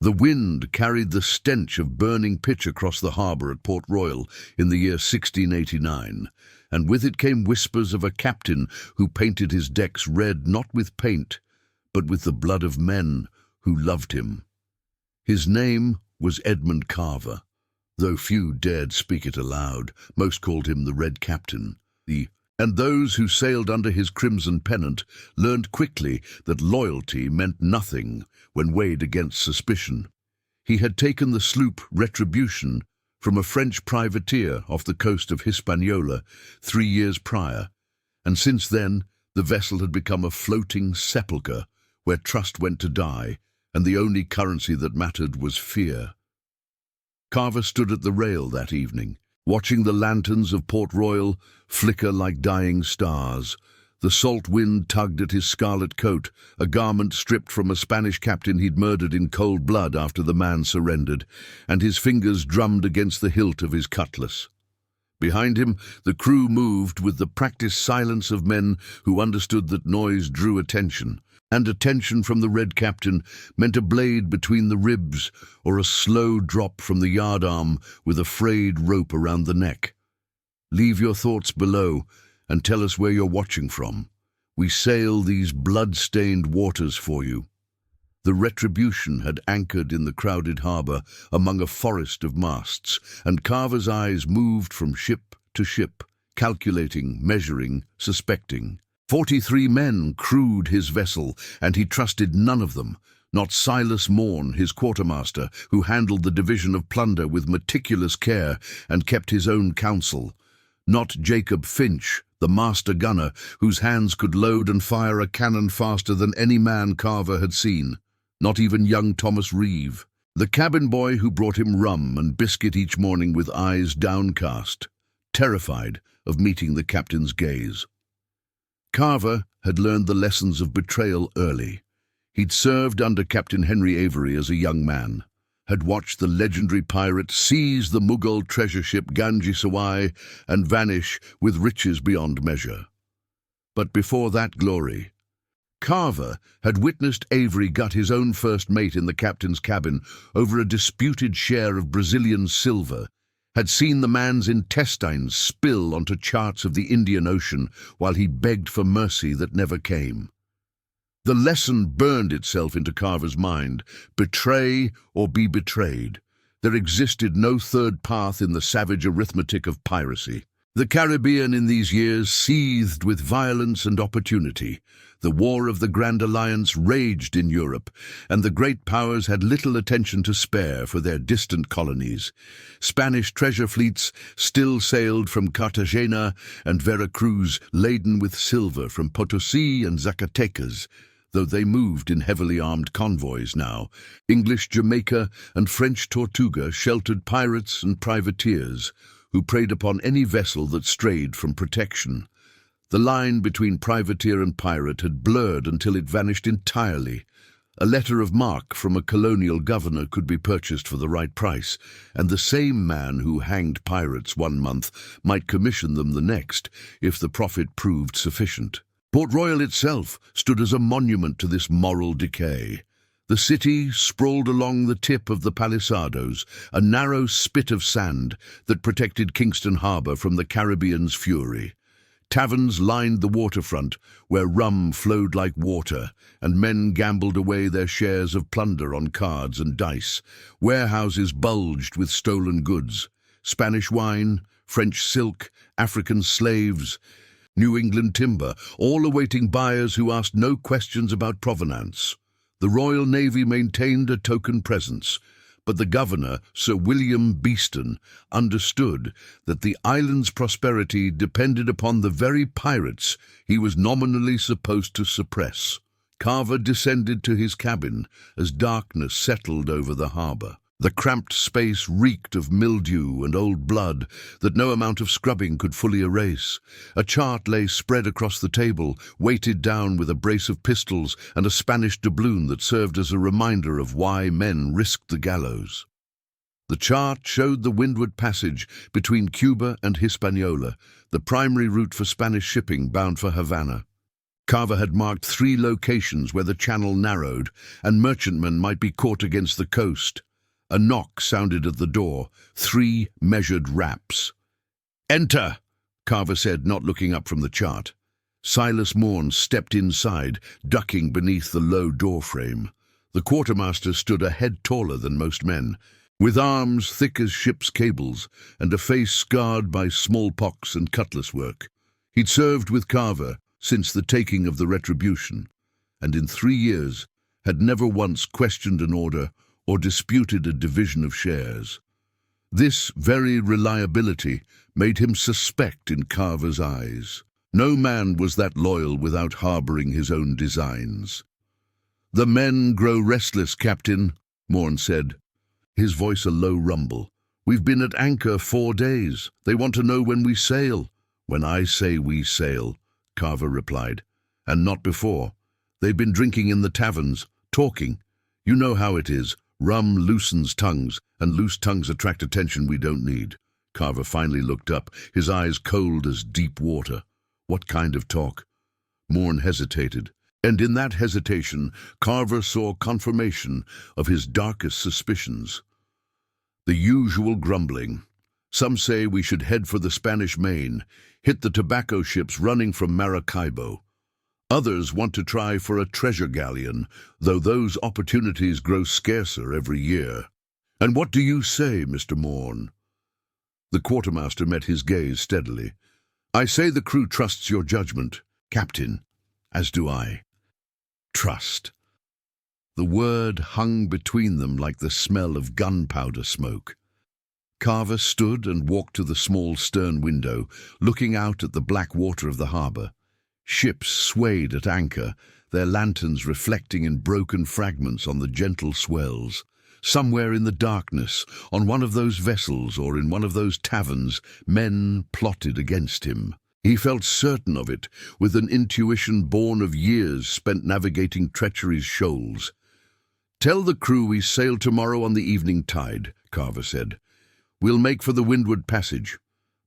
The wind carried the stench of burning pitch across the harbour at Port Royal in the year 1689, and with it came whispers of a captain who painted his decks red not with paint, but with the blood of men who loved him. His name was Edmund Carver. Though few dared speak it aloud, most called him the Red Captain. And those who sailed under his crimson pennant learned quickly that loyalty meant nothing when weighed against suspicion. He had taken the sloop Retribution from a French privateer off the coast of Hispaniola 3 years prior, and since then the vessel had become a floating sepulchre where trust went to die, and the only currency that mattered was fear. Carver stood at the rail that evening, watching the lanterns of Port Royal flicker like dying stars. The salt wind tugged at his scarlet coat, a garment stripped from a Spanish captain he'd murdered in cold blood after the man surrendered, and his fingers drummed against the hilt of his cutlass. Behind him, the crew moved with the practiced silence of men who understood that noise drew attention, and attention from the Red Captain meant a blade between the ribs or a slow drop from the yardarm with a frayed rope around the neck. Leave your thoughts below and tell us where you're watching from. We sail these blood-stained waters for you. The Retribution had anchored in the crowded harbour among a forest of masts, and Carver's eyes moved from ship to ship, calculating, measuring, suspecting. 43 men crewed his vessel, and he trusted none of them, not Silas Morn, his quartermaster, who handled the division of plunder with meticulous care and kept his own counsel, not Jacob Finch, the master gunner, whose hands could load and fire a cannon faster than any man Carver had seen, not even young Thomas Reeve, the cabin boy who brought him rum and biscuit each morning with eyes downcast, terrified of meeting the captain's gaze. Carver had learned the lessons of betrayal early. He'd served under Captain Henry Avery as a young man, had watched the legendary pirate seize the Mughal treasure ship Ganges Sawai and vanish with riches beyond measure. But before that glory, Carver had witnessed Avery gut his own first mate in the captain's cabin over a disputed share of Brazilian silver, had seen the man's intestines spill onto charts of the Indian Ocean while he begged for mercy that never came. The lesson burned itself into Carver's mind: betray or be betrayed. There existed no third path in the savage arithmetic of piracy. The Caribbean in these years seethed with violence and opportunity. The War of the Grand Alliance raged in Europe, and the great powers had little attention to spare for their distant colonies. Spanish treasure fleets still sailed from Cartagena and Veracruz, laden with silver from Potosi and Zacatecas, though they moved in heavily armed convoys now. English Jamaica and French Tortuga sheltered pirates and privateers, who preyed upon any vessel that strayed from protection. The line between privateer and pirate had blurred until it vanished entirely. A letter of marque from a colonial governor could be purchased for the right price, and the same man who hanged pirates one month might commission them the next, if the profit proved sufficient. Port Royal itself stood as a monument to this moral decay. The city sprawled along the tip of the Palisadoes, a narrow spit of sand that protected Kingston Harbour from the Caribbean's fury. Taverns lined the waterfront, where rum flowed like water, and men gambled away their shares of plunder on cards and dice. Warehouses bulged with stolen goods: Spanish wine, French silk, African slaves, New England timber, all awaiting buyers who asked no questions about provenance. The Royal Navy maintained a token presence, but the governor, Sir William Beeston, understood that the island's prosperity depended upon the very pirates he was nominally supposed to suppress. Carver descended to his cabin as darkness settled over the harbour. The cramped space reeked of mildew and old blood that no amount of scrubbing could fully erase. A chart lay spread across the table, weighted down with a brace of pistols and a Spanish doubloon that served as a reminder of why men risked the gallows. The chart showed the windward passage between Cuba and Hispaniola, the primary route for Spanish shipping bound for Havana. Carver had marked 3 locations where the channel narrowed and merchantmen might be caught against the coast. A knock sounded at the door, 3 measured raps. "Enter," Carver said, not looking up from the chart. Silas Morn stepped inside, ducking beneath the low doorframe. The quartermaster stood a head taller than most men, with arms thick as ship's cables and a face scarred by smallpox and cutlass work. He'd served with Carver since the taking of the Retribution, and in 3 years had never once questioned an order or disputed a division of shares. This very reliability made him suspect in Carver's eyes. No man was that loyal without harboring his own designs. "The men grow restless, Captain," Morn said, his voice a low rumble. "We've been at anchor 4 days. They want to know when we sail." "When I say we sail," Carver replied, "and not before. They've been drinking in the taverns, talking. You know how it is. Rum loosens tongues, and loose tongues attract attention we don't need." Carver finally looked up, his eyes cold as deep water. "What kind of talk?" Morn hesitated, and in that hesitation Carver saw confirmation of his darkest suspicions. The usual grumbling. "Some say we should head for the Spanish Main, hit the tobacco ships running from Maracaibo. Others want to try for a treasure galleon, though those opportunities grow scarcer every year. And what do you say, Mr. Morn?" The quartermaster met his gaze steadily. "I say the crew trusts your judgment, Captain, as do I." Trust. The word hung between them like the smell of gunpowder smoke. Carver stood and walked to the small stern window, looking out at the black water of the harbour. Ships swayed at anchor, their lanterns reflecting in broken fragments on the gentle swells. Somewhere in the darkness, on one of those vessels or in one of those taverns, men plotted against him. He felt certain of it, with an intuition born of years spent navigating treachery's shoals. "Tell the crew we sail tomorrow on the evening tide," Carver said. "We'll make for the Windward Passage.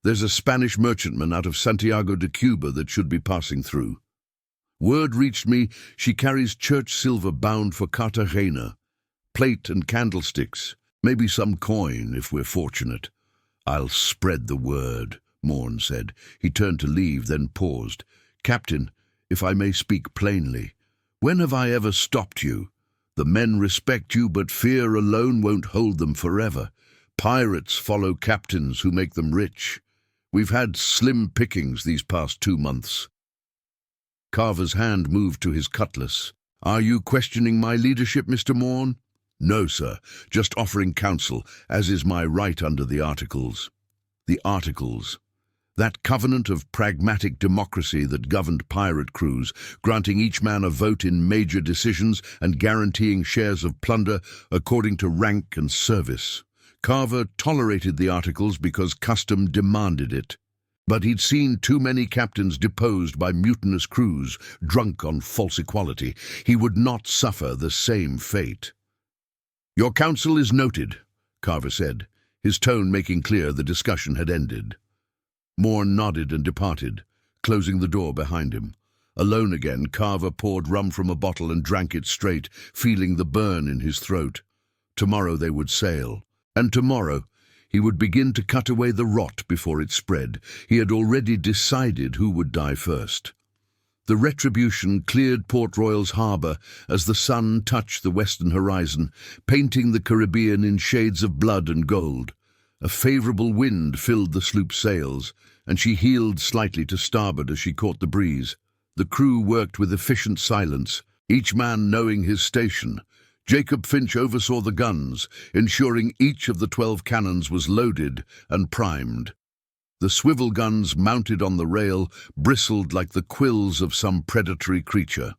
There's a Spanish merchantman out of Santiago de Cuba that should be passing through. Word reached me she carries church silver bound for Cartagena. Plate and candlesticks, maybe some coin if we're fortunate." "I'll spread the word," Morn said. He turned to leave, then paused. "Captain, if I may speak plainly, when have I ever stopped you? The men respect you, but fear alone won't hold them forever. Pirates follow captains who make them rich. We've had slim pickings these past 2 months. Carver's hand moved to his cutlass. "Are you questioning my leadership, Mr. Morn?" "No, sir. Just offering counsel, as is my right under the Articles." The Articles. That covenant of pragmatic democracy that governed pirate crews, granting each man a vote in major decisions and guaranteeing shares of plunder according to rank and service. Carver tolerated the Articles because custom demanded it. But he'd seen too many captains deposed by mutinous crews, drunk on false equality. He would not suffer the same fate. "Your counsel is noted," Carver said, his tone making clear the discussion had ended. Morn nodded and departed, closing the door behind him. Alone again, Carver poured rum from a bottle and drank it straight, feeling the burn in his throat. Tomorrow they would sail, and tomorrow he would begin to cut away the rot before it spread. He had already decided who would die first. The Retribution cleared Port Royal's harbour as the sun touched the western horizon, painting the Caribbean in shades of blood and gold. A favourable wind filled the sloop's sails, and she heeled slightly to starboard as she caught the breeze. The crew worked with efficient silence, each man knowing his station. Jacob Finch oversaw the guns, ensuring each of the 12 cannons was loaded and primed. The swivel guns mounted on the rail bristled like the quills of some predatory creature.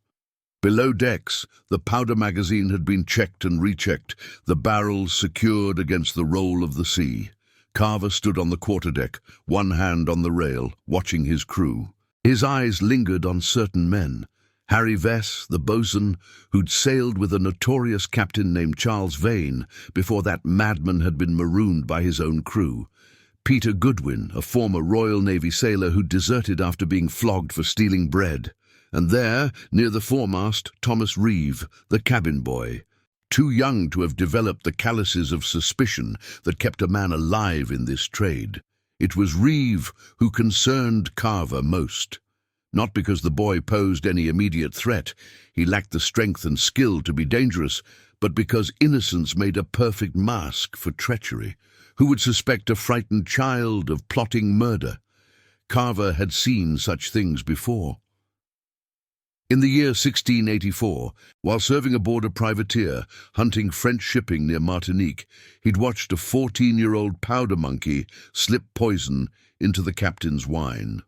Below decks, the powder magazine had been checked and rechecked, the barrels secured against the roll of the sea. Carver stood on the quarterdeck, one hand on the rail, watching his crew. His eyes lingered on certain men. Harry Vess, the boatswain, who'd sailed with a notorious captain named Charles Vane before that madman had been marooned by his own crew. Peter Goodwin, a former Royal Navy sailor who deserted after being flogged for stealing bread. And there, near the foremast, Thomas Reeve, the cabin boy, too young to have developed the calluses of suspicion that kept a man alive in this trade. It was Reeve who concerned Carver most. Not because the boy posed any immediate threat, he lacked the strength and skill to be dangerous, but because innocence made a perfect mask for treachery. Who would suspect a frightened child of plotting murder? Carver had seen such things before. In the year 1684, while serving aboard a privateer hunting French shipping near Martinique, he'd watched a 14-year-old powder monkey slip poison into the captain's wine.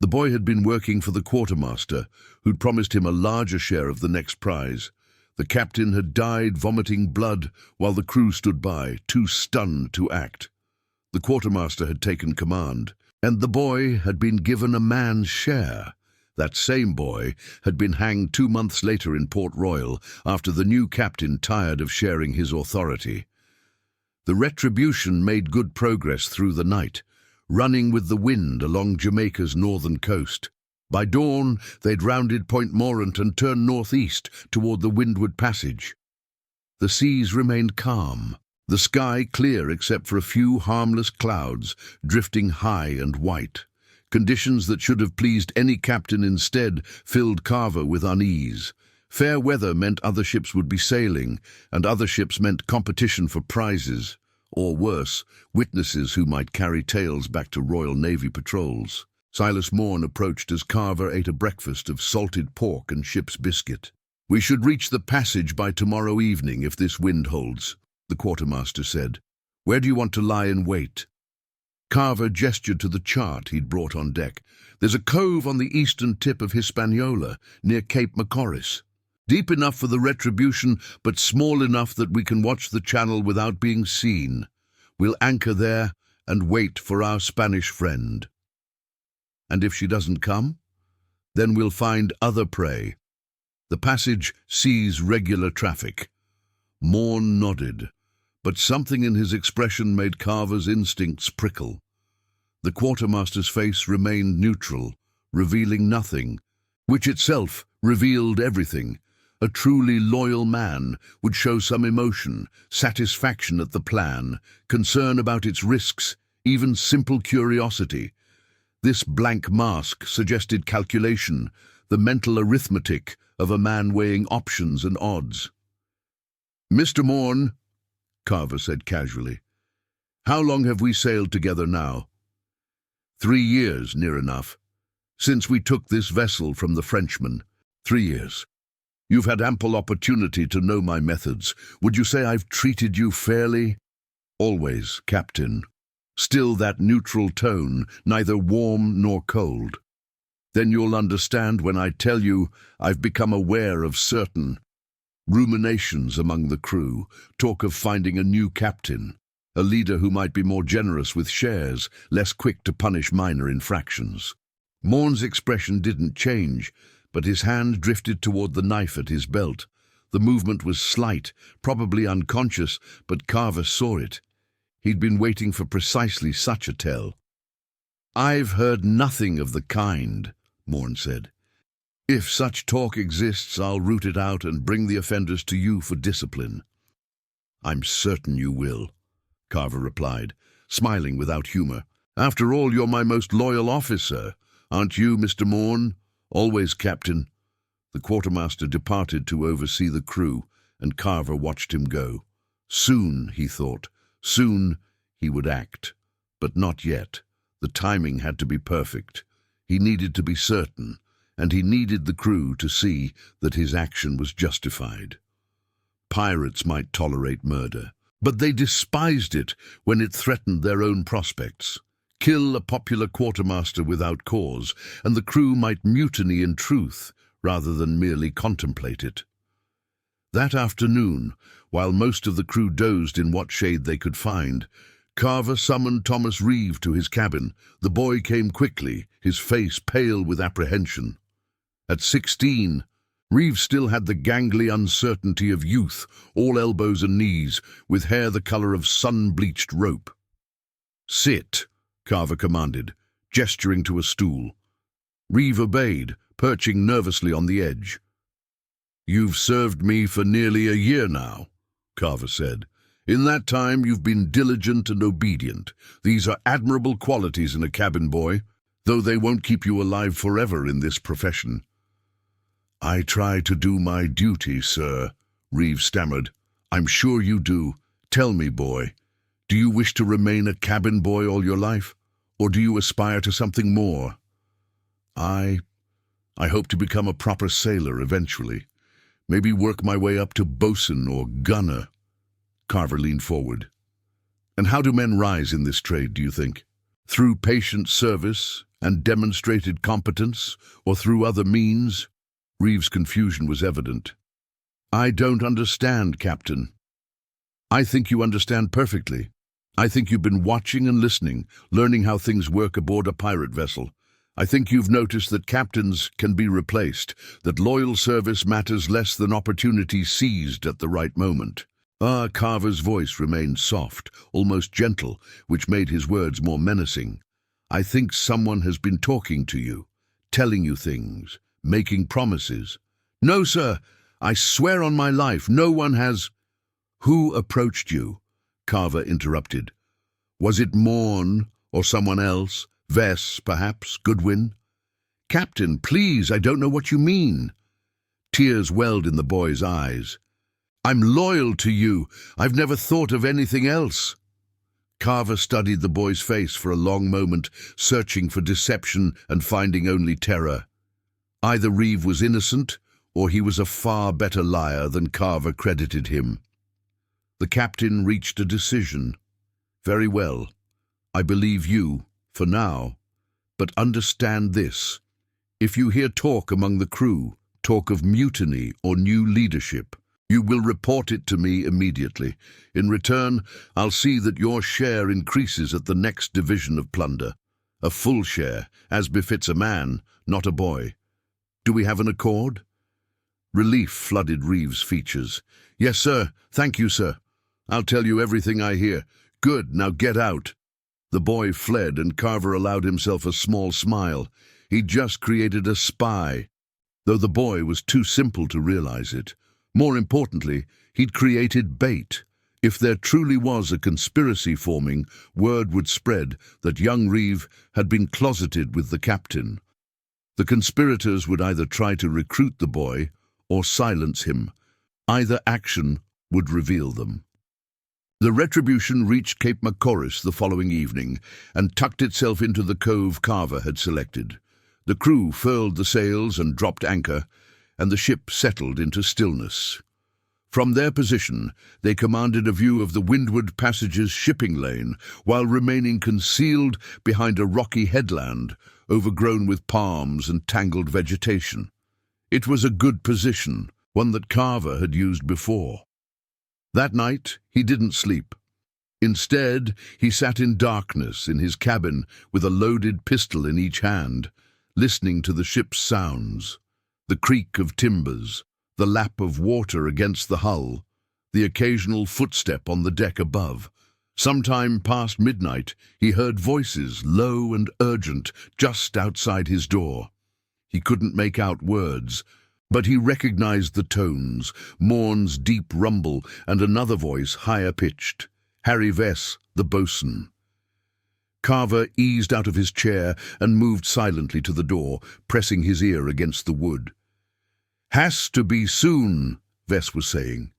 The boy had been working for the quartermaster, who'd promised him a larger share of the next prize. The captain had died vomiting blood while the crew stood by, too stunned to act. The quartermaster had taken command, and the boy had been given a man's share. That same boy had been hanged 2 months later in Port Royal after the new captain tired of sharing his authority. The retribution made good progress through the night, running with the wind along Jamaica's northern coast. By dawn, they'd rounded Point Morant and turned northeast toward the Windward Passage. The seas remained calm, the sky clear except for a few harmless clouds drifting high and white. Conditions that should have pleased any captain instead filled Carver with unease. Fair weather meant other ships would be sailing, and other ships meant competition for prizes, or worse, witnesses who might carry tales back to Royal Navy patrols. Silas Morn approached as Carver ate a breakfast of salted pork and ship's biscuit. "We should reach the passage by tomorrow evening if this wind holds," the quartermaster said. "Where do you want to lie in wait?" Carver gestured to the chart he'd brought on deck. "There's a cove on the eastern tip of Hispaniola, near Cape Macoris. Deep enough for the retribution, but small enough that we can watch the channel without being seen. We'll anchor there and wait for our Spanish friend. And if she doesn't come, then we'll find other prey. The passage sees regular traffic." Morn nodded, but something in his expression made Carver's instincts prickle. The quartermaster's face remained neutral, revealing nothing, which itself revealed everything. A truly loyal man would show some emotion, satisfaction at the plan, concern about its risks, even simple curiosity. This blank mask suggested calculation, the mental arithmetic of a man weighing options and odds. "Mr. Morn," Carver said casually, "how long have we sailed together now?" 3 years, near enough. Since we took this vessel from the Frenchman. 3 years. You've had ample opportunity to know my methods. Would you say I've treated you fairly?" "Always, Captain." Still that neutral tone, neither warm nor cold. "Then you'll understand when I tell you I've become aware of certain ruminations among the crew, talk of finding a new captain, a leader who might be more generous with shares, less quick to punish minor infractions." Morn's expression didn't change, but his hand drifted toward the knife at his belt. The movement was slight, probably unconscious, but Carver saw it. He'd been waiting for precisely such a tell. "I've heard nothing of the kind," Morn said. "If such talk exists, I'll root it out and bring the offenders to you for discipline." "I'm certain you will," Carver replied, smiling without humor. "After all, you're my most loyal officer, aren't you, Mr. Morn?" "Always, Captain." The quartermaster departed to oversee the crew, and Carver watched him go. Soon, he thought, soon he would act. But not yet. The timing had to be perfect. He needed to be certain, and he needed the crew to see that his action was justified. Pirates might tolerate murder, but they despised it when it threatened their own prospects. Kill a popular quartermaster without cause, and the crew might mutiny in truth rather than merely contemplate it. That afternoon, while most of the crew dozed in what shade they could find, Carver summoned Thomas Reeve to his cabin. The boy came quickly, his face pale with apprehension. At 16, Reeve still had the gangly uncertainty of youth, all elbows and knees, with hair the color of sun-bleached rope. "Sit," Carver commanded, gesturing to a stool. Reeve obeyed, perching nervously on the edge. "You've served me for nearly a year now," Carver said. "In that time you've been diligent and obedient. These are admirable qualities in a cabin boy, though they won't keep you alive forever in this profession." "I try to do my duty, sir," Reeves stammered. "I'm sure you do. Tell me, boy, do you wish to remain a cabin boy all your life, or do you aspire to something more?" I hope to become a proper sailor eventually. Maybe work my way up to bosun or gunner." Carver leaned forward. "And how do men rise in this trade, do you think? Through patient service and demonstrated competence, or through other means?" Reeves' confusion was evident. "I don't understand, Captain." "I think you understand perfectly. I think you've been watching and listening, learning how things work aboard a pirate vessel. I think you've noticed that captains can be replaced, that loyal service matters less than opportunity seized at the right moment." Carver's voice remained soft, almost gentle, which made his words more menacing. "I think someone has been talking to you, telling you things, making promises." "No, sir, I swear on my life, no one has—" "Who approached you?" Carver interrupted. "Was it Morn or someone else? Vess, perhaps? Goodwin?" "Captain, please, I don't know what you mean." Tears welled in the boy's eyes. "I'm loyal to you. I've never thought of anything else." Carver studied the boy's face for a long moment, searching for deception and finding only terror. Either Reeve was innocent, or he was a far better liar than Carver credited him. The captain reached a decision. "Very well. I believe you, for now. But understand this. If you hear talk among the crew, talk of mutiny or new leadership, you will report it to me immediately. In return, I'll see that your share increases at the next division of plunder. A full share, as befits a man, not a boy. Do we have an accord?" Relief flooded Reeves' features. "Yes, sir. Thank you, sir. I'll tell you everything I hear." "Good, now get out." The boy fled, and Carver allowed himself a small smile. He'd just created a spy, though the boy was too simple to realize it. More importantly, he'd created bait. If there truly was a conspiracy forming, word would spread that young Reeve had been closeted with the captain. The conspirators would either try to recruit the boy or silence him. Either action would reveal them. The Retribution reached Cape Macoris the following evening and tucked itself into the cove Carver had selected. The crew furled the sails and dropped anchor, and the ship settled into stillness. From their position, they commanded a view of the Windward Passage's shipping lane, while remaining concealed behind a rocky headland, overgrown with palms and tangled vegetation. It was a good position, one that Carver had used before. That night, he didn't sleep. Instead, he sat in darkness in his cabin with a loaded pistol in each hand, listening to the ship's sounds, the creak of timbers, the lap of water against the hull, the occasional footstep on the deck above. Sometime past midnight, he heard voices, low and urgent, just outside his door. He couldn't make out words, but he recognized the tones, Morn's deep rumble and another voice higher pitched, Harry Vess, the boatswain. Carver eased out of his chair and moved silently to the door, pressing his ear against the wood. "Has to be soon," Vess was saying.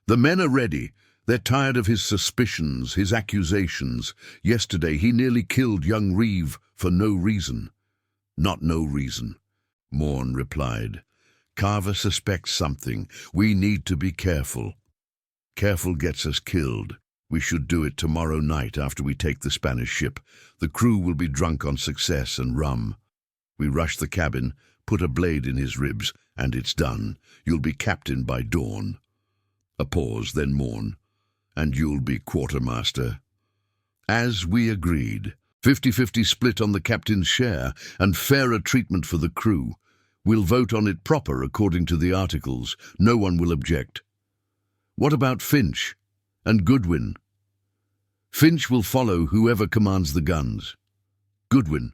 "The men are ready. They're tired of his suspicions, his accusations. Yesterday he nearly killed young Reeve for no reason." "Not no reason," Morn replied. "Carver suspects something. We need to be careful. Careful gets us killed. We should do it tomorrow night after we take the Spanish ship. The crew will be drunk on success and rum. We rush the cabin, put a blade in his ribs, and it's done. You'll be captain by dawn." A pause, then Morn. "And you'll be quartermaster." "As we agreed. 50-50 split on the captain's share, and fairer treatment for the crew. We'll vote on it proper according to the articles. No one will object." "What about Finch? And Goodwin?" "Finch will follow whoever commands the guns." "Goodwin?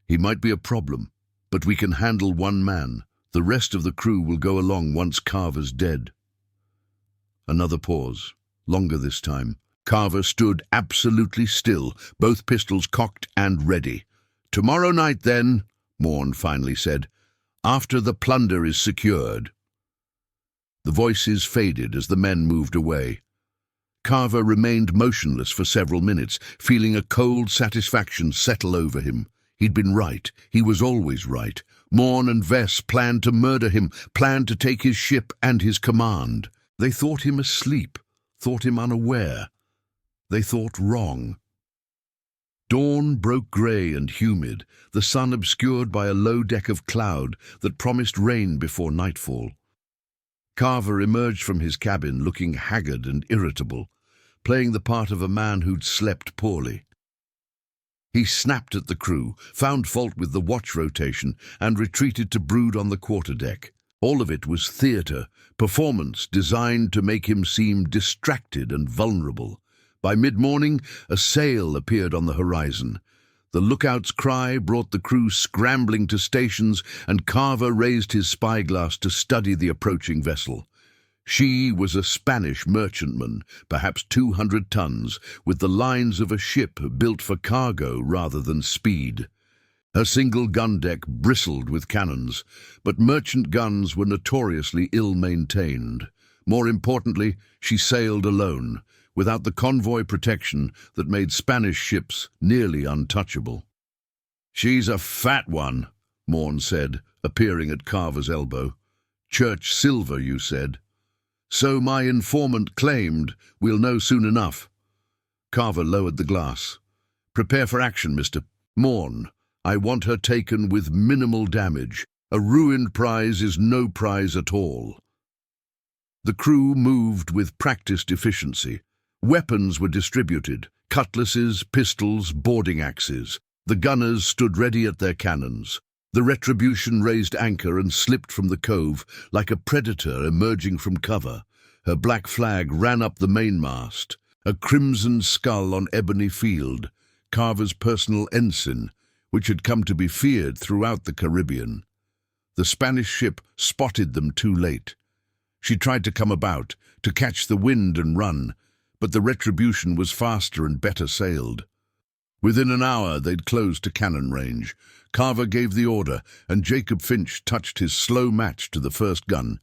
He might be a problem. But we can handle one man. The rest of the crew will go along once Carver's dead." Another pause, longer this time. Carver stood absolutely still, both pistols cocked and ready. "Tomorrow night, then," Morn finally said, "after the plunder is secured." The voices faded as the men moved away. Carver remained motionless for several minutes, feeling a cold satisfaction settle over him. He'd been right. He was always right. Morn and Vess planned to murder him, planned to take his ship and his command. They thought him asleep, thought him unaware. They thought wrong. Dawn broke grey and humid, the sun obscured by a low deck of cloud that promised rain before nightfall. Carver emerged from his cabin looking haggard and irritable, playing the part of a man who'd slept poorly. He snapped at the crew, found fault with the watch rotation, and retreated to brood on the quarterdeck. All of it was theatre, performance designed to make him seem distracted and vulnerable. By mid-morning, a sail appeared on the horizon. The lookout's cry brought the crew scrambling to stations, and Carver raised his spyglass to study the approaching vessel. She was a Spanish merchantman, perhaps 200 tons, with the lines of a ship built for cargo rather than speed. Her single gun deck bristled with cannons, but merchant guns were notoriously ill-maintained. More importantly, she sailed alone, without the convoy protection that made Spanish ships nearly untouchable. "She's a fat one," Morn said, appearing at Carver's elbow. "Church silver, you said." "So my informant claimed. We'll know soon enough." Carver lowered the glass. "Prepare for action, Mr. Morn. I want her taken with minimal damage. A ruined prize is no prize at all." The crew moved with practiced efficiency. Weapons were distributed: cutlasses, pistols, boarding axes. The gunners stood ready at their cannons. The Retribution raised anchor and slipped from the cove like a predator emerging from cover. Her black flag ran up the mainmast, a crimson skull on ebony field, Carver's personal ensign, which had come to be feared throughout the Caribbean. The Spanish ship spotted them too late. She tried to come about, to catch the wind and run, but the Retribution was faster and better sailed. Within an hour they'd closed to cannon range. Carver gave the order, and Jacob Finch touched his slow match to the first gun.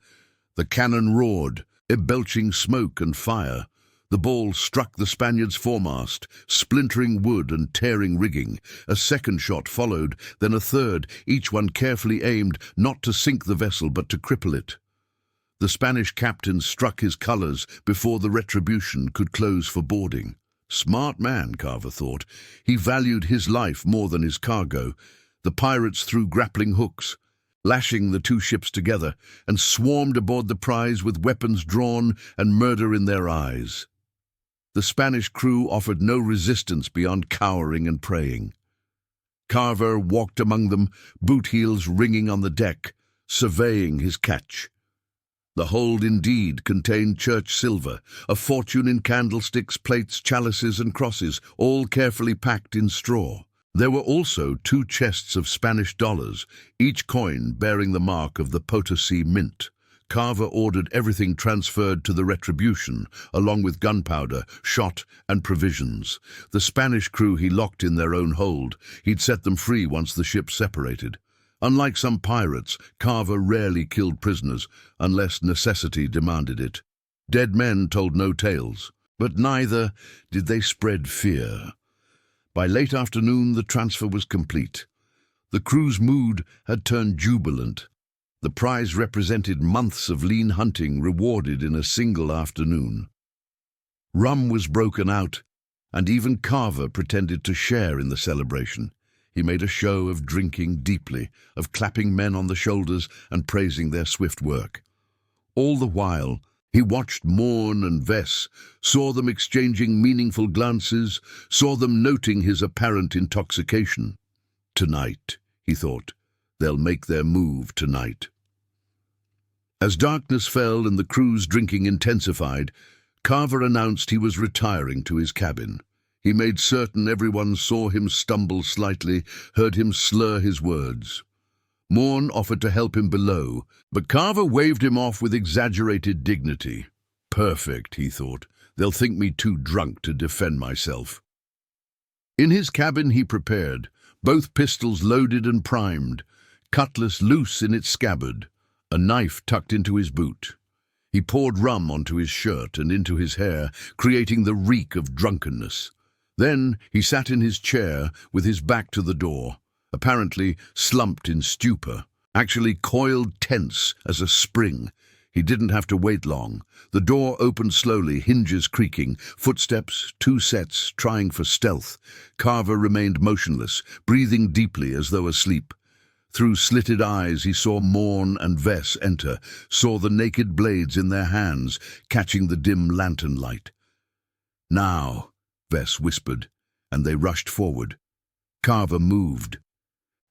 The cannon roared, belching smoke and fire. The ball struck the Spaniard's foremast, splintering wood and tearing rigging. A second shot followed, then a third, each one carefully aimed not to sink the vessel but to cripple it. The Spanish captain struck his colours before the Retribution could close for boarding. Smart man, Carver thought. He valued his life more than his cargo. The pirates threw grappling hooks, lashing the two ships together, and swarmed aboard the prize with weapons drawn and murder in their eyes. The Spanish crew offered no resistance beyond cowering and praying. Carver walked among them, boot heels ringing on the deck, surveying his catch. The hold indeed contained church silver, a fortune in candlesticks, plates, chalices and crosses, all carefully packed in straw. There were also 2 chests of Spanish dollars, each coin bearing the mark of the Potosi Mint. Carver ordered everything transferred to the Retribution, along with gunpowder, shot and provisions. The Spanish crew he locked in their own hold. He'd set them free once the ship separated. Unlike some pirates, Carver rarely killed prisoners, unless necessity demanded it. Dead men told no tales, but neither did they spread fear. By late afternoon, the transfer was complete. The crew's mood had turned jubilant. The prize represented months of lean hunting rewarded in a single afternoon. Rum was broken out, and even Carver pretended to share in the celebration. He made a show of drinking deeply, of clapping men on the shoulders and praising their swift work. All the while, he watched Morn and Vess, saw them exchanging meaningful glances, saw them noting his apparent intoxication. Tonight, he thought, they'll make their move tonight. As darkness fell and the crew's drinking intensified, Carver announced he was retiring to his cabin. He made certain everyone saw him stumble slightly, heard him slur his words. Morn offered to help him below, but Carver waved him off with exaggerated dignity. Perfect, he thought. They'll think me too drunk to defend myself. In his cabin he prepared, both pistols loaded and primed, cutlass loose in its scabbard, a knife tucked into his boot. He poured rum onto his shirt and into his hair, creating the reek of drunkenness. Then he sat in his chair with his back to the door, apparently slumped in stupor, actually coiled tense as a spring. He didn't have to wait long. The door opened slowly, hinges creaking, footsteps, 2 sets, trying for stealth. Carver remained motionless, breathing deeply as though asleep. Through slitted eyes he saw Morn and Vess enter, saw the naked blades in their hands, catching the dim lantern light. "Now," Vess whispered, and they rushed forward. Carver moved.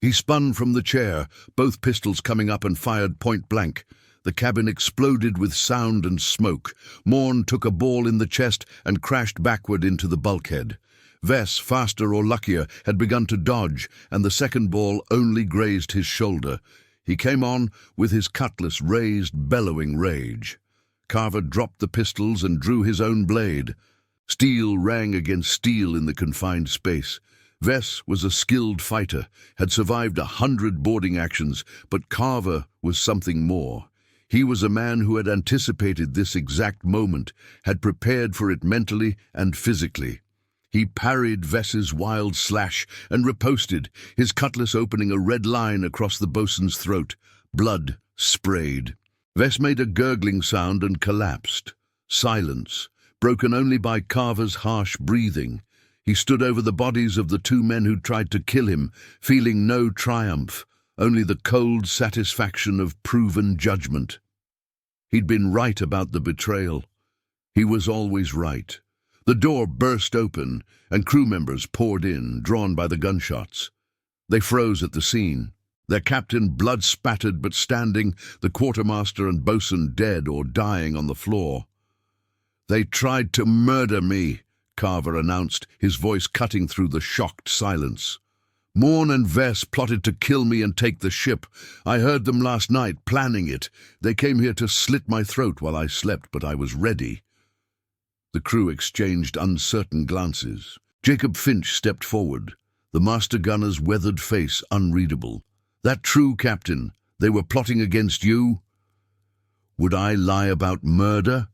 He spun from the chair, both pistols coming up, and fired point blank. The cabin exploded with sound and smoke. Morn took a ball in the chest and crashed backward into the bulkhead. Vess, faster or luckier, had begun to dodge, and the second ball only grazed his shoulder. He came on with his cutlass raised, bellowing rage. Carver dropped the pistols and drew his own blade. Steel rang against steel in the confined space. Vess was a skilled fighter, had survived 100 boarding actions, but Carver was something more. He was a man who had anticipated this exact moment, had prepared for it mentally and physically. He parried Vess's wild slash and riposted, his cutlass opening a red line across the bosun's throat. Blood sprayed. Vess made a gurgling sound and collapsed. Silence, broken only by Carver's harsh breathing. He stood over the bodies of the 2 men who'd tried to kill him, feeling no triumph, only the cold satisfaction of proven judgment. He'd been right about the betrayal. He was always right. The door burst open, and crew members poured in, drawn by the gunshots. They froze at the scene, their captain blood-spattered but standing, the quartermaster and bosun dead or dying on the floor. "They tried to murder me," Carver announced, his voice cutting through the shocked silence. "Morn and Vess plotted to kill me and take the ship. I heard them last night, planning it. They came here to slit my throat while I slept, but I was ready." The crew exchanged uncertain glances. Jacob Finch stepped forward, the master gunner's weathered face unreadable. "That true, Captain? They were plotting against you?" "Would I lie about murder?"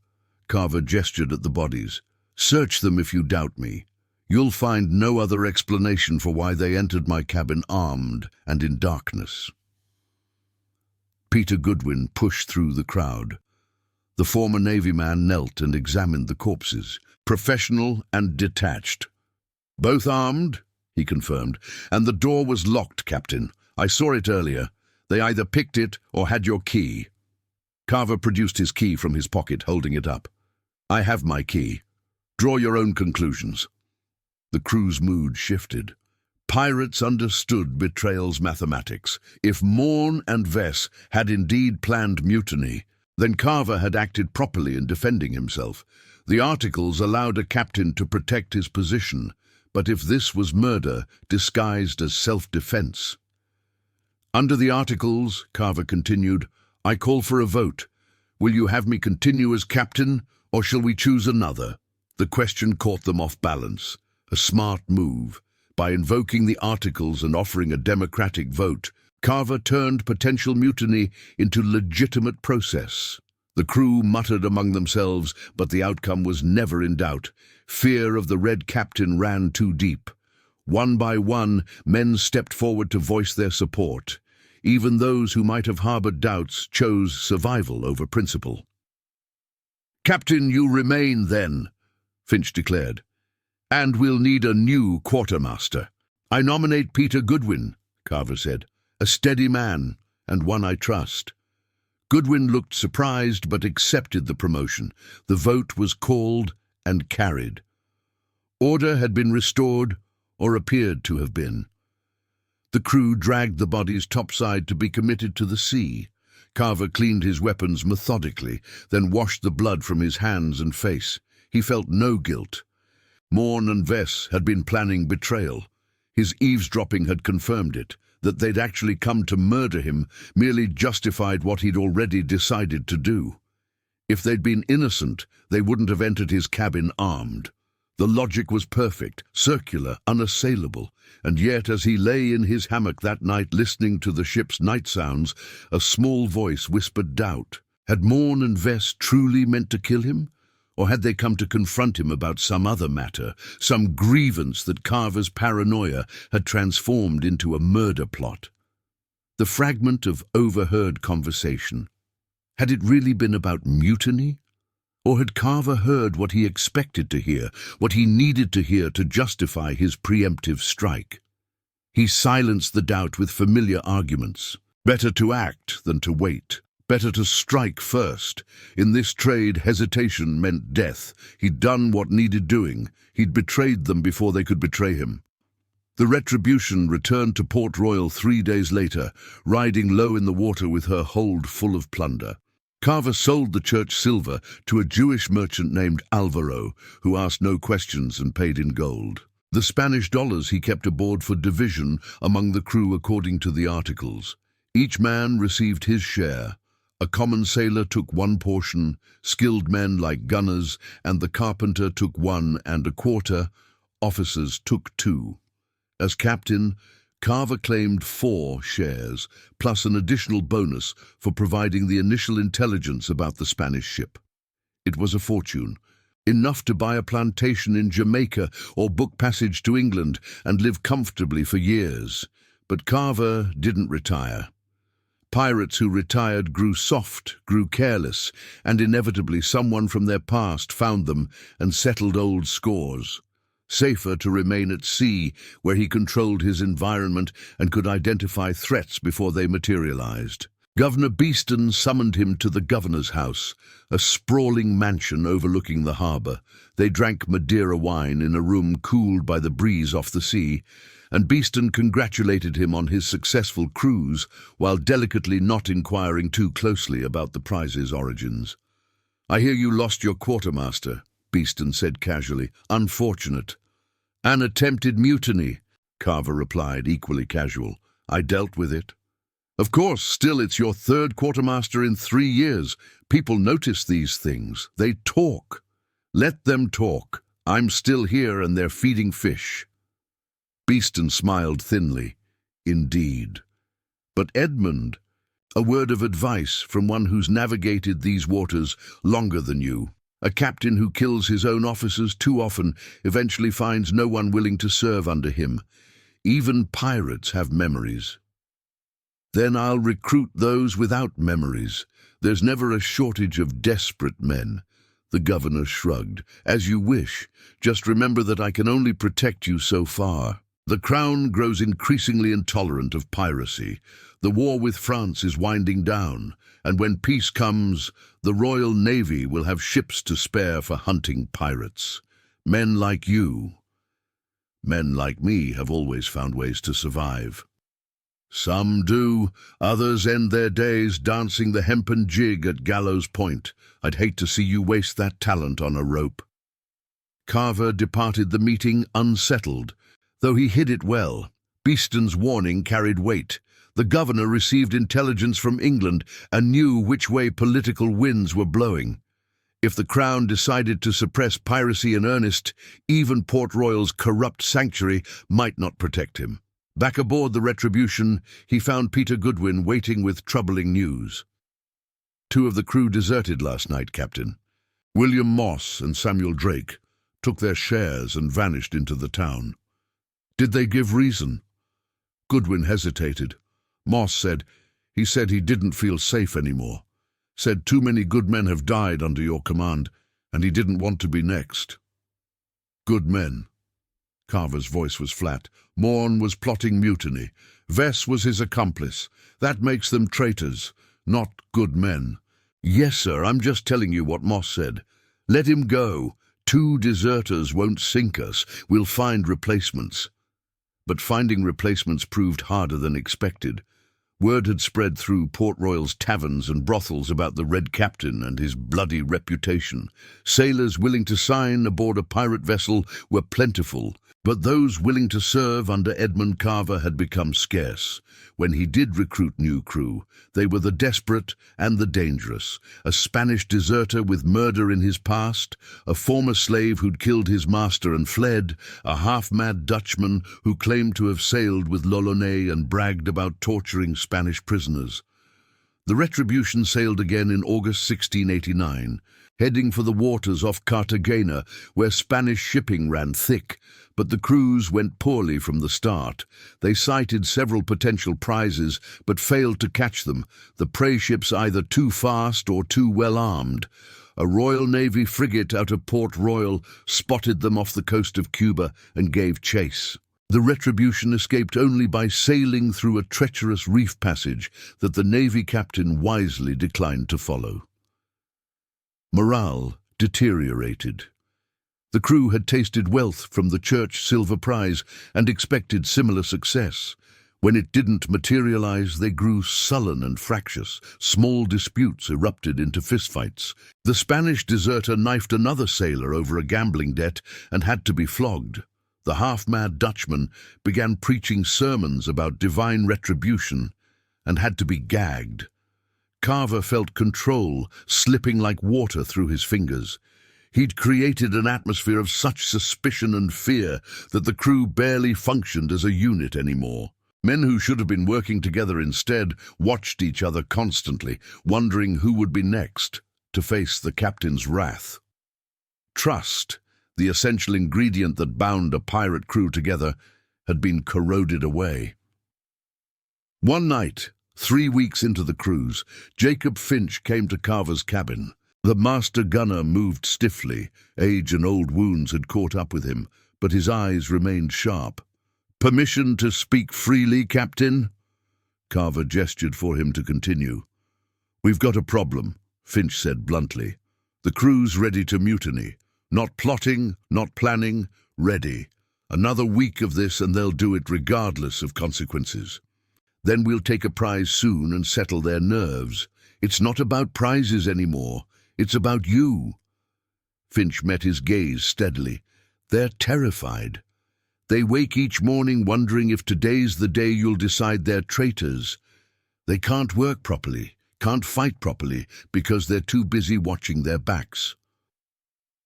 Carver gestured at the bodies. "Search them if you doubt me. You'll find no other explanation for why they entered my cabin armed and in darkness." Peter Goodwin pushed through the crowd. The former Navy man knelt and examined the corpses, professional and detached. "Both armed?" he confirmed. "And the door was locked, Captain. I saw it earlier. They either picked it or had your key." Carver produced his key from his pocket, holding it up. "I have my key. Draw your own conclusions." The crew's mood shifted. Pirates understood betrayal's mathematics. If Morn and Vess had indeed planned mutiny, then Carver had acted properly in defending himself. The articles allowed a captain to protect his position, but if this was murder disguised as self-defense. "Under the articles," Carver continued, "I call for a vote. Will you have me continue as captain, or shall we choose another?" The question caught them off balance. A smart move. By invoking the articles and offering a democratic vote, Carver turned potential mutiny into legitimate process. The crew muttered among themselves, but the outcome was never in doubt. Fear of the Red Captain ran too deep. One by one, men stepped forward to voice their support. Even those who might have harbored doubts chose survival over principle. "Captain, you remain, then," Finch declared. "And we'll need a new quartermaster." "I nominate Peter Goodwin," Carver said. "A steady man, and one I trust." Goodwin looked surprised but accepted the promotion. The vote was called and carried. Order had been restored, or appeared to have been. The crew dragged the bodies topside to be committed to the sea. Carver cleaned his weapons methodically, then washed the blood from his hands and face. He felt no guilt. Morn and Vess had been planning betrayal. His eavesdropping had confirmed it. That they'd actually come to murder him merely justified what he'd already decided to do. If they'd been innocent, they wouldn't have entered his cabin armed. The logic was perfect, circular, unassailable, and yet as he lay in his hammock that night listening to the ship's night sounds, a small voice whispered doubt. Had Morn and Vess truly meant to kill him? Or had they come to confront him about some other matter, some grievance that Carver's paranoia had transformed into a murder plot? The fragment of overheard conversation. Had it really been about mutiny? Or had Carver heard what he expected to hear, what he needed to hear to justify his preemptive strike? He silenced the doubt with familiar arguments. Better to act than to wait. Better to strike first. In this trade, hesitation meant death. He'd done what needed doing. He'd betrayed them before they could betray him. The Retribution returned to Port Royal 3 days later, riding low in the water with her hold full of plunder. Carver sold the church silver to a Jewish merchant named Alvaro, who asked no questions and paid in gold. The Spanish dollars he kept aboard for division among the crew according to the articles. Each man received his share. A common sailor took 1 portion, skilled men like gunners and the carpenter took 1 1/4, officers took 2. As captain, Carver claimed 4 shares, plus an additional bonus for providing the initial intelligence about the Spanish ship. It was a fortune, enough to buy a plantation in Jamaica or book passage to England and live comfortably for years. But Carver didn't retire. Pirates who retired grew soft, grew careless, and inevitably someone from their past found them and settled old scores. Safer to remain at sea, where he controlled his environment and could identify threats before they materialized. Governor Beeston summoned him to the governor's house, a sprawling mansion overlooking the harbor. They drank Madeira wine in a room cooled by the breeze off the sea, and Beeston congratulated him on his successful cruise while delicately not inquiring too closely about the prize's origins. "I hear you lost your quartermaster," Beeston said casually. "Unfortunate." "An attempted mutiny," Carver replied, equally casual. "I dealt with it." "Of course, still it's your 3rd quartermaster in 3 years. People notice these things. They talk." "Let them talk. I'm still here and they're feeding fish." Beeston smiled thinly. "Indeed. But Edmund, a word of advice from one who's navigated these waters longer than you. A captain who kills his own officers too often eventually finds no one willing to serve under him. Even pirates have memories." "Then I'll recruit those without memories. There's never a shortage of desperate men." The governor shrugged. "As you wish. Just remember that I can only protect you so far. The Crown grows increasingly intolerant of piracy. The war with France is winding down, and when peace comes, the Royal Navy will have ships to spare for hunting pirates. Men like you, men like me, have always found ways to survive. Some do, others end their days dancing the hempen jig at Gallows Point. I'd hate to see you waste that talent on a rope." Carver departed the meeting unsettled, though he hid it well. Beeston's warning carried weight. The governor received intelligence from England and knew which way political winds were blowing. If the Crown decided to suppress piracy in earnest, even Port Royal's corrupt sanctuary might not protect him. Back aboard the Retribution, he found Peter Goodwin waiting with troubling news. "2 of the crew deserted last night, Captain. William Moss and Samuel Drake took their shares and vanished into the town." "Did they give reason?" Goodwin hesitated. Moss said he didn't feel safe anymore. Said too many good men have died under your command, and he didn't want to be next. "Good men." Carver's voice was flat. "Morn was plotting mutiny. Vess was his accomplice. That makes them traitors, not good men." "Yes, sir, I'm just telling you what Moss said. Let him go. 2 deserters won't sink us. We'll find replacements." But finding replacements proved harder than expected. Word had spread through Port Royal's taverns and brothels about the Red Captain and his bloody reputation. Sailors willing to sign aboard a pirate vessel were plentiful, But those willing to serve under Edmund Carver had become scarce. When he did recruit new crew, they were the desperate and the dangerous, a Spanish deserter with murder in his past, a former slave who'd killed his master and fled, a half-mad Dutchman who claimed to have sailed with l'Olonnais and bragged about torturing Spanish prisoners. The Retribution sailed again in August 1689, heading for the waters off Cartagena, where Spanish shipping ran thick, but the crews went poorly from the start. They sighted several potential prizes, but failed to catch them, the prey ships either too fast or too well armed. A Royal Navy frigate out of Port Royal spotted them off the coast of Cuba and gave chase. The Retribution escaped only by sailing through a treacherous reef passage that the Navy captain wisely declined to follow. Morale deteriorated. The crew had tasted wealth from the Church Silver Prize and expected similar success. When it didn't materialize, they grew sullen and fractious. Small disputes erupted into fistfights. The Spanish deserter knifed another sailor over a gambling debt and had to be flogged. The half-mad Dutchman began preaching sermons about divine retribution and had to be gagged. Carver felt control slipping like water through his fingers. He'd created an atmosphere of such suspicion and fear that the crew barely functioned as a unit anymore. Men who should have been working together instead watched each other constantly, wondering who would be next to face the captain's wrath. Trust, the essential ingredient that bound a pirate crew together, had been corroded away. One night, 3 weeks into the cruise, Jacob Finch came to Carver's cabin. The master gunner moved stiffly. Age and old wounds had caught up with him, but his eyes remained sharp. "Permission to speak freely, Captain?" Carver gestured for him to continue. "We've got a problem," Finch said bluntly. "The crew's ready to mutiny. Not plotting, not planning, ready. Another week of this and they'll do it regardless of consequences. Then we'll take a prize soon and settle their nerves. It's not about prizes anymore. It's about you." Finch met his gaze steadily. "They're terrified. They wake each morning wondering if today's the day you'll decide they're traitors. They can't work properly, can't fight properly, because they're too busy watching their backs.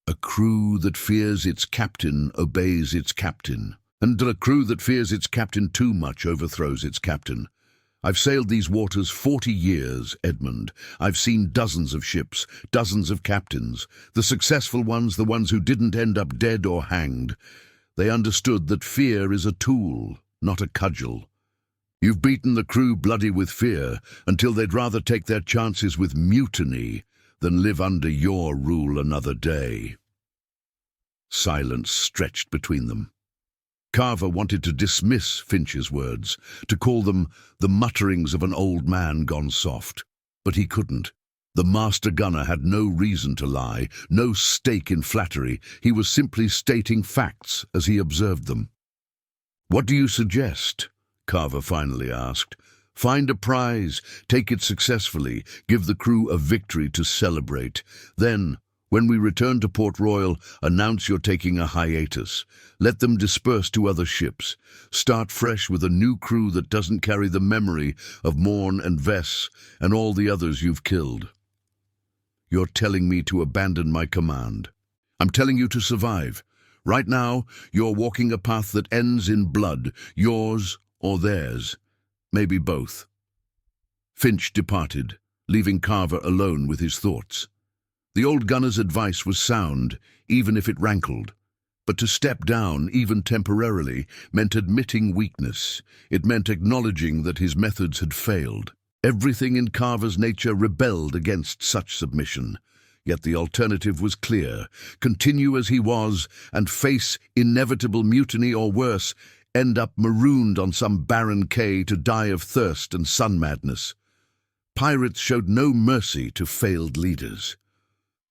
A crew that fears its captain obeys its captain, and a crew that fears its captain too much overthrows its captain. I've sailed these waters 40 years, Edmund. I've seen dozens of ships, dozens of captains. The successful ones, the ones who didn't end up dead or hanged. They understood that fear is a tool, not a cudgel. You've beaten the crew bloody with fear until they'd rather take their chances with mutiny than live under your rule another day." Silence stretched between them. Carver wanted to dismiss Finch's words, to call them the mutterings of an old man gone soft. But he couldn't. The master gunner had no reason to lie, no stake in flattery. He was simply stating facts as he observed them. "What do you suggest?" Carver finally asked. "Find a prize, take it successfully, give the crew a victory to celebrate. Then, when we return to Port Royal, announce you're taking a hiatus. Let them disperse to other ships. Start fresh with a new crew that doesn't carry the memory of Morn and Vess and all the others you've killed." "You're telling me to abandon my command. I'm telling you to survive. Right now, you're walking a path that ends in blood, yours or theirs. Maybe both." Finch departed, leaving Carver alone with his thoughts. The old gunner's advice was sound, even if it rankled. But to step down, even temporarily, meant admitting weakness. It meant acknowledging that his methods had failed. Everything in Carver's nature rebelled against such submission. Yet the alternative was clear. Continue as he was and face inevitable mutiny, or worse, end up marooned on some barren quay to die of thirst and sun madness. Pirates showed no mercy to failed leaders.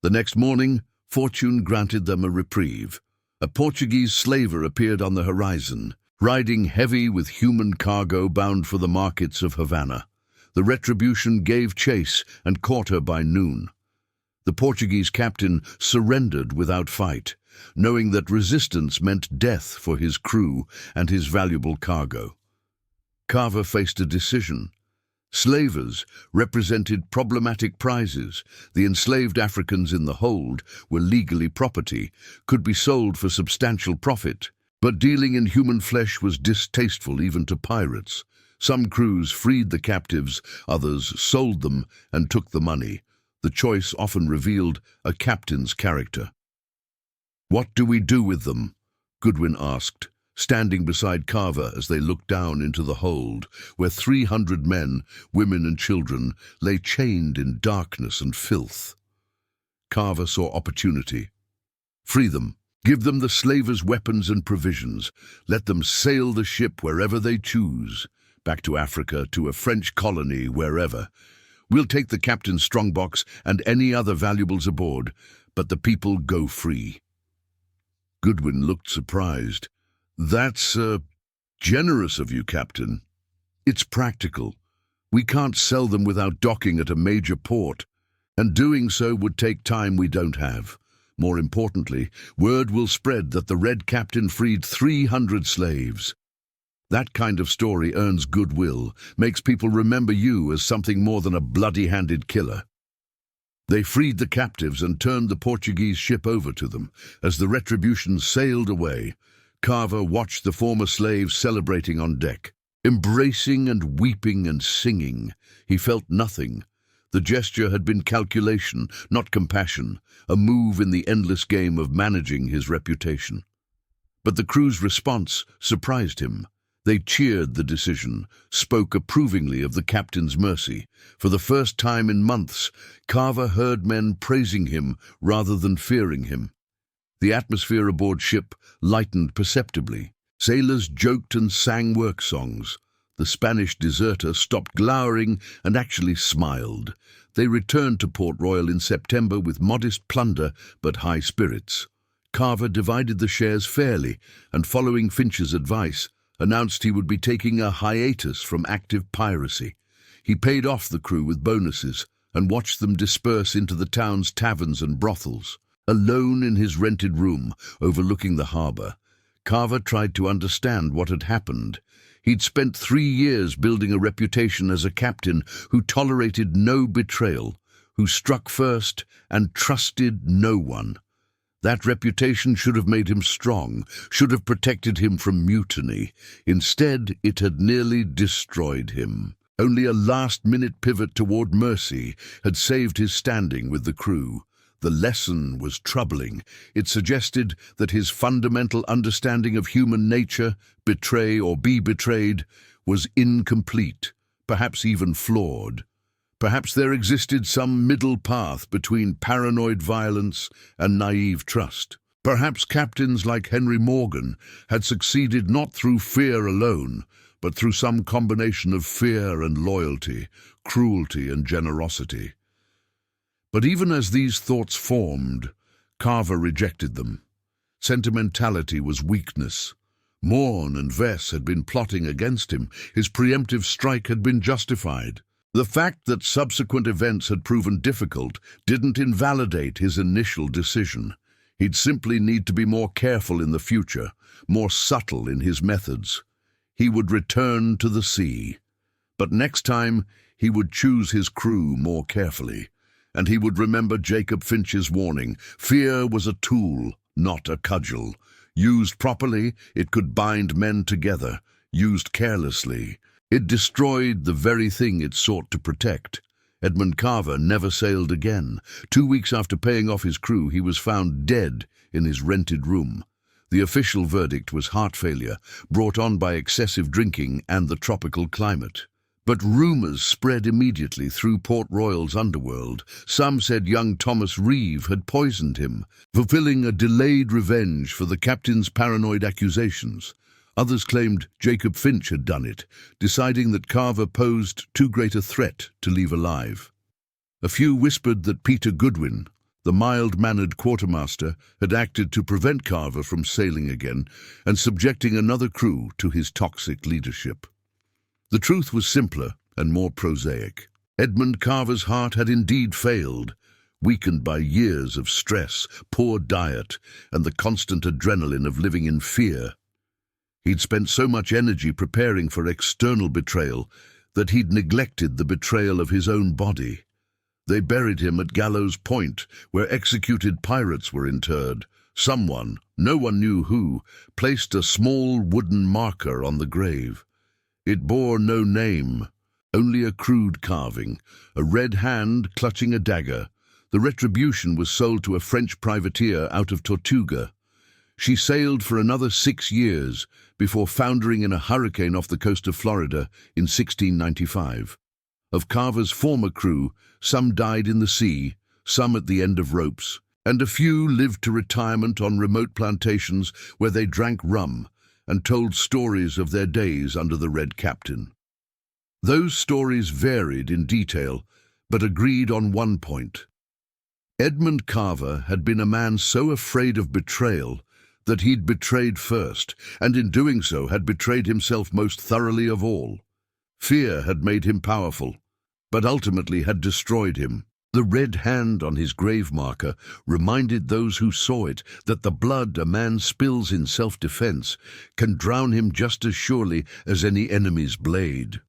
The next morning, fortune granted them a reprieve. A Portuguese slaver appeared on the horizon, riding heavy with human cargo bound for the markets of Havana. The Retribution gave chase and caught her by noon. The Portuguese captain surrendered without fight, knowing that resistance meant death for his crew and his valuable cargo. Carver faced a decision. Slavers represented problematic prizes. The enslaved Africans in the hold were legally property, could be sold for substantial profit. But dealing in human flesh was distasteful even to pirates. Some crews freed the captives, others sold them and took the money. The choice often revealed a captain's character. "What do we do with them?" Goodwin asked, standing beside Carver as they looked down into the hold, where 300 men, women and children, lay chained in darkness and filth. Carver saw opportunity. "Free them. Give them the slavers' weapons and provisions. Let them sail the ship wherever they choose, back to Africa, to a French colony, wherever. We'll take the captain's strongbox and any other valuables aboard, but the people go free." Goodwin looked surprised. "That's generous of you, Captain." "It's practical. We can't sell them without docking at a major port, and doing so would take time we don't have. More importantly, word will spread that the Red Captain freed 300 slaves. That kind of story earns goodwill, makes people remember you as something more than a bloody-handed killer." They freed the captives and turned the Portuguese ship over to them. As the retribution sailed away, Carver watched the former slaves celebrating on deck, embracing and weeping and singing. He felt nothing. The gesture had been calculation, not compassion, a move in the endless game of managing his reputation. But the crew's response surprised him. They cheered the decision, spoke approvingly of the captain's mercy. For the first time in months, Carver heard men praising him rather than fearing him. The atmosphere aboard ship lightened perceptibly. Sailors joked and sang work songs. The Spanish deserter stopped glowering and actually smiled. They returned to Port Royal in September with modest plunder but high spirits. Carver divided the shares fairly and, following Finch's advice, announced he would be taking a hiatus from active piracy. He paid off the crew with bonuses and watched them disperse into the town's taverns and brothels. Alone in his rented room overlooking the harbour, Carver tried to understand what had happened. He'd spent 3 years building a reputation as a captain who tolerated no betrayal, who struck first and trusted no one. That reputation should have made him strong, should have protected him from mutiny. Instead, it had nearly destroyed him. Only a last-minute pivot toward mercy had saved his standing with the crew. The lesson was troubling. It suggested that his fundamental understanding of human nature, betray or be betrayed, was incomplete, perhaps even flawed. Perhaps there existed some middle path between paranoid violence and naive trust. Perhaps captains like Henry Morgan had succeeded not through fear alone, but through some combination of fear and loyalty, cruelty and generosity. But even as these thoughts formed, Carver rejected them. Sentimentality was weakness. Morn and Vess had been plotting against him. His preemptive strike had been justified. The fact that subsequent events had proven difficult didn't invalidate his initial decision. He'd simply need to be more careful in the future, more subtle in his methods. He would return to the sea. But next time, he would choose his crew more carefully. And he would remember Jacob Finch's warning. Fear was a tool, not a cudgel. Used properly, it could bind men together. Used carelessly, it destroyed the very thing it sought to protect. Edmund Carver never sailed again. 2 weeks after paying off his crew, he was found dead in his rented room. The official verdict was heart failure, brought on by excessive drinking and the tropical climate. But rumours spread immediately through Port Royal's underworld. Some said young Thomas Reeve had poisoned him, fulfilling a delayed revenge for the captain's paranoid accusations. Others claimed Jacob Finch had done it, deciding that Carver posed too great a threat to leave alive. A few whispered that Peter Goodwin, the mild-mannered quartermaster, had acted to prevent Carver from sailing again and subjecting another crew to his toxic leadership. The truth was simpler and more prosaic. Edmund Carver's heart had indeed failed. weakened by years of stress, poor diet, and the constant adrenaline of living in fear. He'd spent so much energy preparing for external betrayal that he'd neglected the betrayal of his own body. They buried him at Gallows Point, where executed pirates were interred. Someone, no one knew who, placed a small wooden marker on the grave. It bore no name, only a crude carving, a red hand clutching a dagger. The retribution was sold to a French privateer out of Tortuga. She sailed for another 6 years before foundering in a hurricane off the coast of Florida in 1695. Of Carver's former crew, some died in the sea, some at the end of ropes, and a few lived to retirement on remote plantations where they drank rum and told stories of their days under the Red Captain. Those stories varied in detail, but agreed on one point. Edmund Carver had been a man so afraid of betrayal that he'd betrayed first, and in doing so had betrayed himself most thoroughly of all. Fear had made him powerful, but ultimately had destroyed him. The red hand on his grave marker reminded those who saw it that the blood a man spills in self-defense can drown him just as surely as any enemy's blade.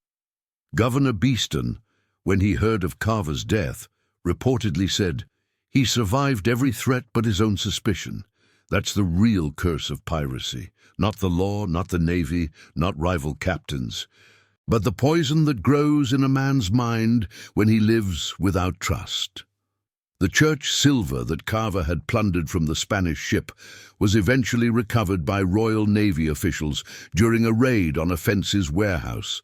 Governor Beeston, when he heard of Carver's death, reportedly said, "He survived every threat but his own suspicion. That's the real curse of piracy. Not the law, not the navy, not rival captains, but the poison that grows in a man's mind when he lives without trust." The church silver that Carver had plundered from the Spanish ship was eventually recovered by Royal Navy officials during a raid on a fence's warehouse.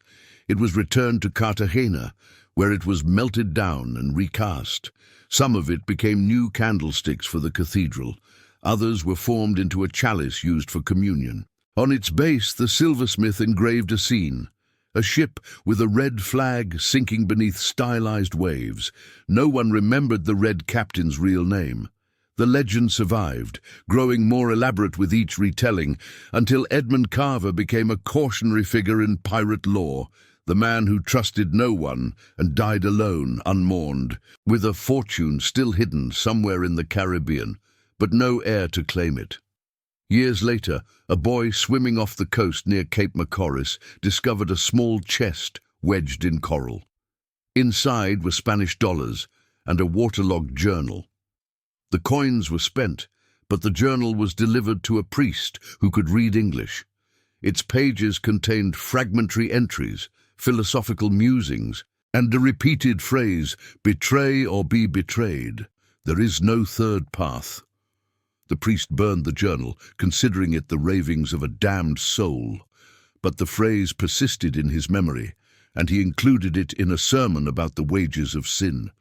It was returned to Cartagena, where it was melted down and recast. Some of it became new candlesticks for the cathedral. Others were formed into a chalice used for communion. On its base, the silversmith engraved a scene, a ship with a red flag sinking beneath stylized waves. No one remembered the Red Captain's real name. The legend survived, growing more elaborate with each retelling, until Edmund Carver became a cautionary figure in pirate lore, the man who trusted no one and died alone, unmourned, with a fortune still hidden somewhere in the Caribbean, but no heir to claim it. Years later, a boy swimming off the coast near Cape Macoris discovered a small chest wedged in coral. Inside were Spanish dollars and a waterlogged journal. The coins were spent, but the journal was delivered to a priest who could read English. Its pages contained fragmentary entries, philosophical musings, and the repeated phrase, "Betray or be betrayed. There is no third path." The priest burned the journal, considering it the ravings of a damned soul. But the phrase persisted in his memory, and he included it in a sermon about the wages of sin.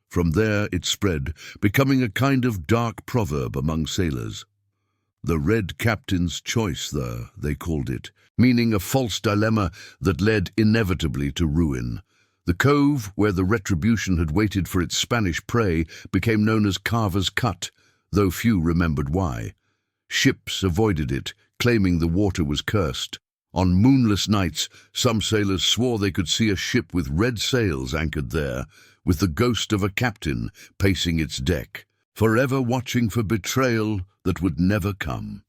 From there it spread, becoming a kind of dark proverb among sailors. The Red Captain's choice, they called it, meaning a false dilemma that led inevitably to ruin. The cove where the retribution had waited for its Spanish prey became known as Carver's Cut, though few remembered why. Ships avoided it, claiming the water was cursed. On moonless nights, some sailors swore they could see a ship with red sails anchored there, with the ghost of a captain pacing its deck, forever watching for betrayal that would never come.